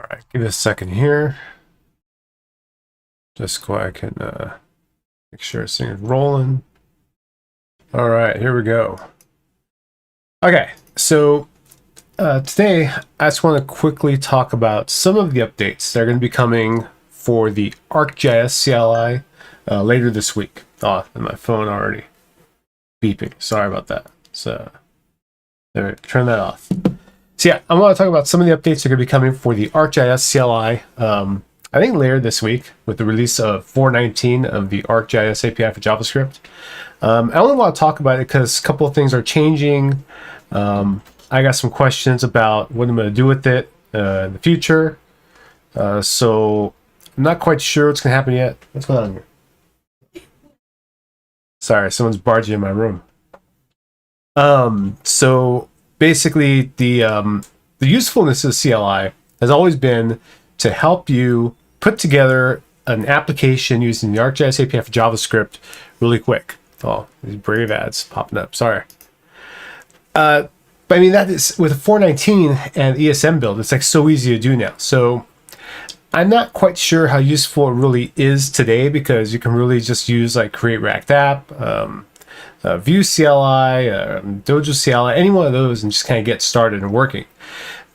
right, give it a second here. Just so I can make sure this thing is rolling. All right, here we go. Okay, so today I just want to quickly talk about some of the updates that are going to be coming for the ArcGIS CLI later this week. Oh, and my phone already beeping. Sorry about that. So there, turn that off. So yeah, I want to talk about some of the updates that are going to be coming for the ArcGIS CLI. I think later this week with the release of 4.19 of the ArcGIS API for JavaScript. I only want to talk about it because a couple of things are changing. I got some questions about what I'm going to do with it in the future. So I'm not quite sure what's going to happen yet. What's going on here? Sorry, someone's barging in my room. So basically the usefulness of CLI has always been to help you put together an application using the ArcGIS API for JavaScript really quick. Oh, these brave ads popping up. Sorry. But I mean, that is with a 4.19 and ESM build, it's like so easy to do now. So I'm not quite sure how useful it really is today because you can really just use like Create React App, Vue CLI, Dojo CLI, any one of those, and just kind of get started and working.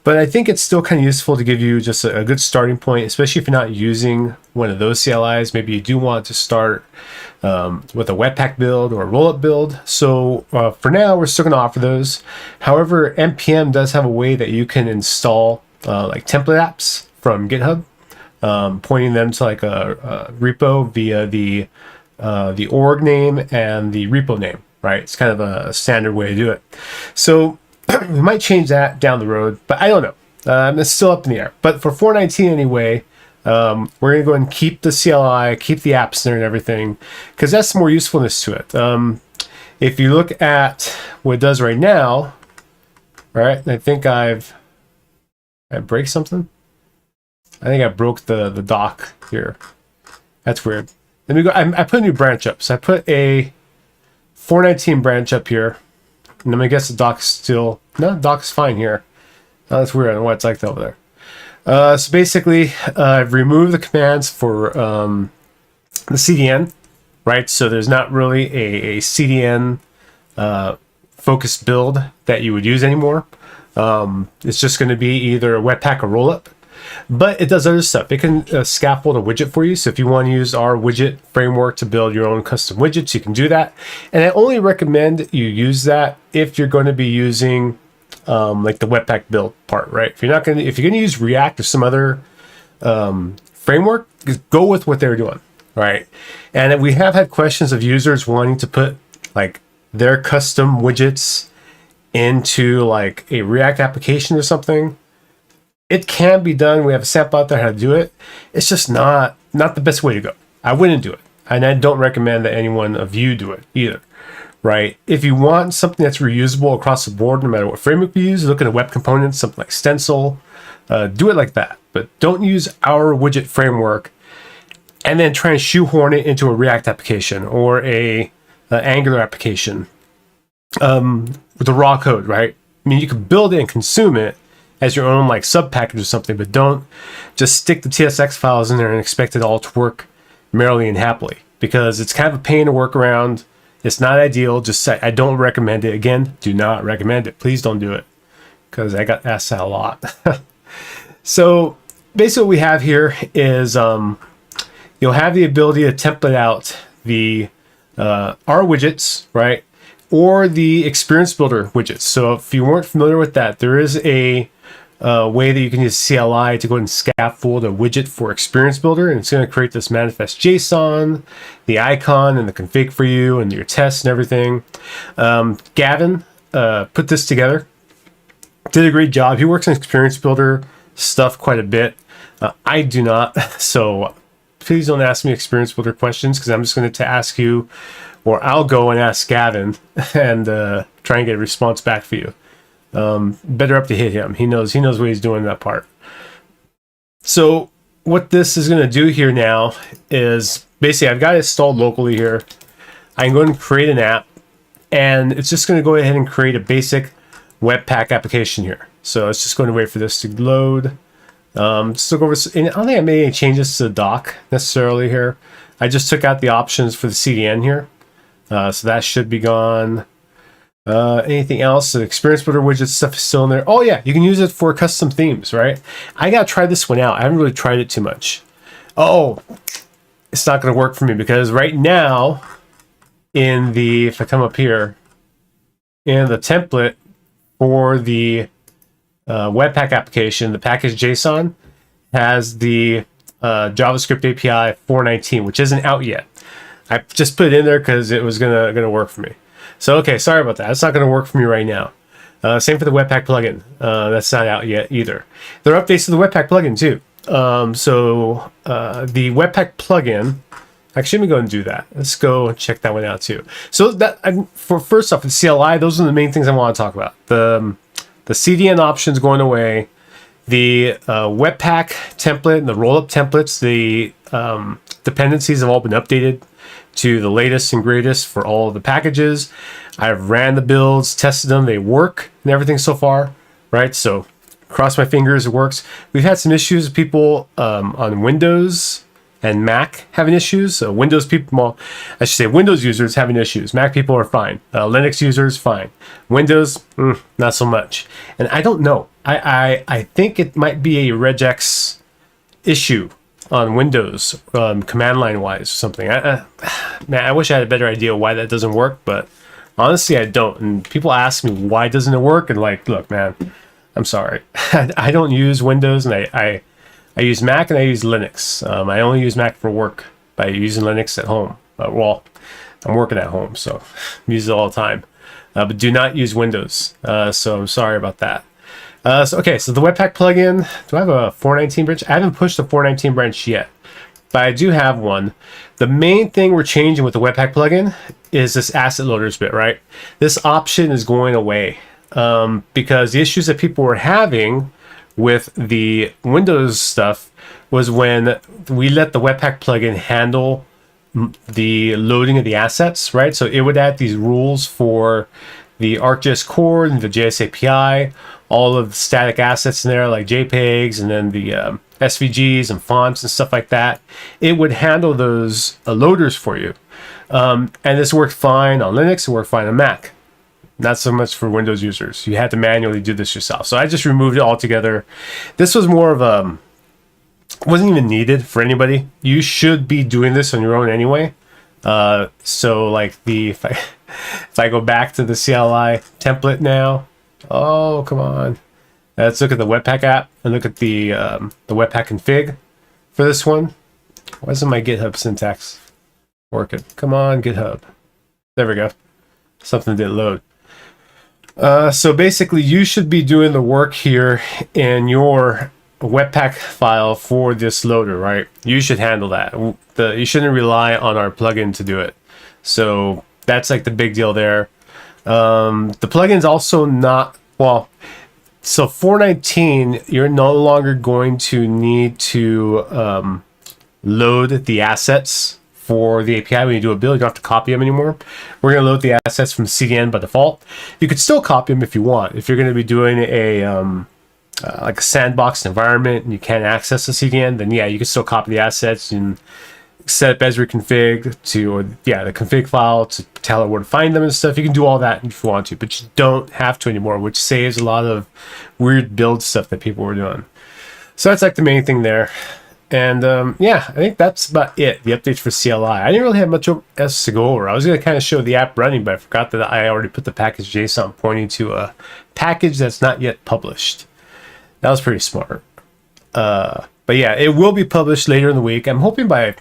But I think it's still kind of useful to give you just a good starting point, especially if you're not using one of those CLIs. Maybe you do want to start with a Webpack build or a rollup build. So for now, we're still going to offer those. However, NPM does have a way that you can install like template apps from GitHub, pointing them to like a repo via the org name and the repo name, right? It's kind of a standard way to do it. So we might change that down the road, but I don't know. It's still up in the air. But for 4.19 anyway, we're going to go and keep the CLI, keep the apps there and everything, because that's more usefulness to it. If you look at what it does right now, right? I think I break something. I think I broke the dock here. That's weird. Let me go. I put a new branch up. So I put a 4.19 branch up here. And I'm gonna guess the dock's still, no, the dock's fine here. Oh, that's weird. I don't know what it's like over there. So basically, I've removed the commands for the CDN, right? So there's not really a CDN focused build that you would use anymore. It's just going to be either a Webpack or rollup. But it does other stuff. It can scaffold a widget for you. So if you want to use our widget framework to build your own custom widgets, you can do that. And I only recommend you use that if you're going to be using like the Webpack build part, right? If you're going to use React or some other framework, just go with what they're doing, right? And we have had questions of users wanting to put like their custom widgets into like a React application or something. It can be done. We have a sample out there how to do it. It's just not the best way to go. I wouldn't do it. And I don't recommend that anyone of you do it either, right? If you want something that's reusable across the board, no matter what framework you use, look at a web component, something like Stencil, do it like that. But don't use our widget framework and then try and shoehorn it into a React application or a Angular application with the raw code, right? I mean, you can build it and consume it as your own like sub package or something, but don't just stick the TSX files in there and expect it all to work merrily and happily, because it's kind of a pain to work around. It's not ideal. Just say, I don't recommend it. Again, do not recommend it. Please don't do it, because I got asked that a lot. So basically what we have here is you'll have the ability to template out the our widgets, right? Or the Experience Builder widgets. So if you weren't familiar with that, there is a way that you can use CLI to go and scaffold a widget for Experience Builder, and it's going to create this manifest JSON, the icon, and the config for you, and your tests and everything. Gavin put this together, did a great job. He works on Experience Builder stuff quite a bit. I do not, so please don't ask me Experience Builder questions, because I'm just going to ask you, or I'll go and ask Gavin and try and get a response back for you. Better up to hit him. He knows what he's doing in that part. So what this is going to do here now is basically I've got it installed locally here. I can go and create an app, and it's just going to go ahead and create a basic Webpack application here. So it's just going to wait for this to load. Just look over, and I don't think I made any changes to the dock necessarily here. I just took out the options for the CDN here. So that should be gone. Anything else? The experience builder widget stuff is still in there. Oh yeah, you can use it for custom themes, right? I gotta try this one out. I haven't really tried it too much. Oh, it's not gonna work for me because right now, if I come up here, in the template for the Webpack application, the package JSON has the JavaScript API 419, which isn't out yet. I just put it in there because it was gonna work for me. So okay, sorry about that. It's not gonna work for me right now. Same for the Webpack plugin. That's not out yet either. There are updates to the Webpack plugin too. The Webpack plugin. Actually, let me go and do that. Let's go check that one out too. So first off, the CLI, those are the main things I want to talk about. The CDN options going away. The Webpack template and the rollup templates, the dependencies have all been updated to the latest and greatest for all of the packages. I've ran the builds, tested them, they work and everything so far, right? So cross my fingers, it works. We've had some issues with people on Windows and Mac having issues. So Windows people, well, I should say Windows users having issues. Mac people are fine. Linux users, fine. Windows, not so much. And I don't know. I think it might be a regex issue on Windows, command line wise or something. Man, I wish I had a better idea why that doesn't work, but honestly, I don't. And people ask me why doesn't it work, and like, look, man, I'm sorry. I don't use Windows, and I use Mac and I use Linux. I only use Mac for work by using Linux at home. Well, I'm working at home, so I use it all the time. But do not use Windows. So I'm sorry about that. So the Webpack plugin, do I have a 419 branch? I haven't pushed the 419 branch yet, but I do have one. The main thing we're changing with the Webpack plugin is this asset loaders bit, right? This option is going away because the issues that people were having with the Windows stuff was when we let the Webpack plugin handle the loading of the assets, right? So it would add these rules for the ArcGIS core and the JS API, all of the static assets in there like JPEGs and then the SVGs and fonts and stuff like that. It would handle those loaders for you. And this worked fine on Linux, it worked fine on Mac. Not so much for Windows users. You had to manually do this yourself. So I just removed it altogether. This was more of wasn't even needed for anybody. You should be doing this on your own anyway. So like if I go back to the CLI template now, oh, come on. Let's look at the Webpack app and look at the Webpack config for this one. Why isn't my GitHub syntax working? Come on, GitHub. There we go. Something didn't load. So basically, you should be doing the work here in your Webpack file for this loader, right? You should handle that. You shouldn't rely on our plugin to do it. So that's like the big deal there. The plugin's also not, well, so 419, you're no longer going to need to load the assets for the API. When you do a build, you don't have to copy them anymore. We're going to load the assets from CDN by default. You could still copy them if you want. If you're going to be doing a like a sandbox environment and you can't access the CDN, then yeah, you can still copy the assets and set up Esri config to the config file to tell it where to find them and stuff. You can do all that if you want to, but you don't have to anymore, which saves a lot of weird build stuff that people were doing. So that's like the main thing there. And yeah, I think that's about it, the updates for CLI. I didn't really have much else to go over. I was going to kind of show the app running, but I forgot that I already put the package JSON pointing to a package that's not yet published. That was pretty smart. But yeah, it will be published later in the week. I'm hoping by,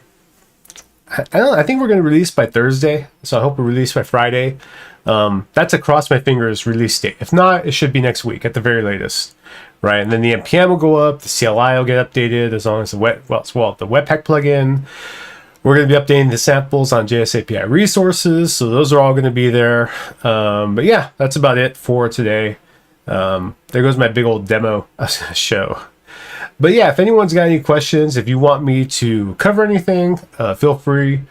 I think we're going to release by Thursday, so I hope we release by Friday. That's a cross my fingers release date. If not, it should be next week at the very latest. Right, and then the NPM will go up, the CLI will get updated as long as the Webpack plugin. We're going to be updating the samples on JS API resources, so those are all going to be there. But yeah, that's about it for today. There goes my big old demo show. But yeah, if anyone's got any questions, if you want me to cover anything, feel free.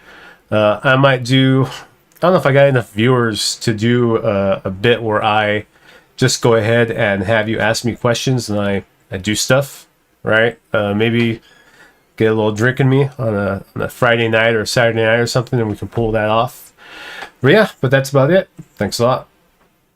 I might do, I don't know if I got enough viewers to do a bit where I just go ahead and have you ask me questions and I do stuff. right? Maybe get a little drink in me on a Friday night or Saturday night or something, and we can pull that off. But yeah, but that's about it. Thanks a lot.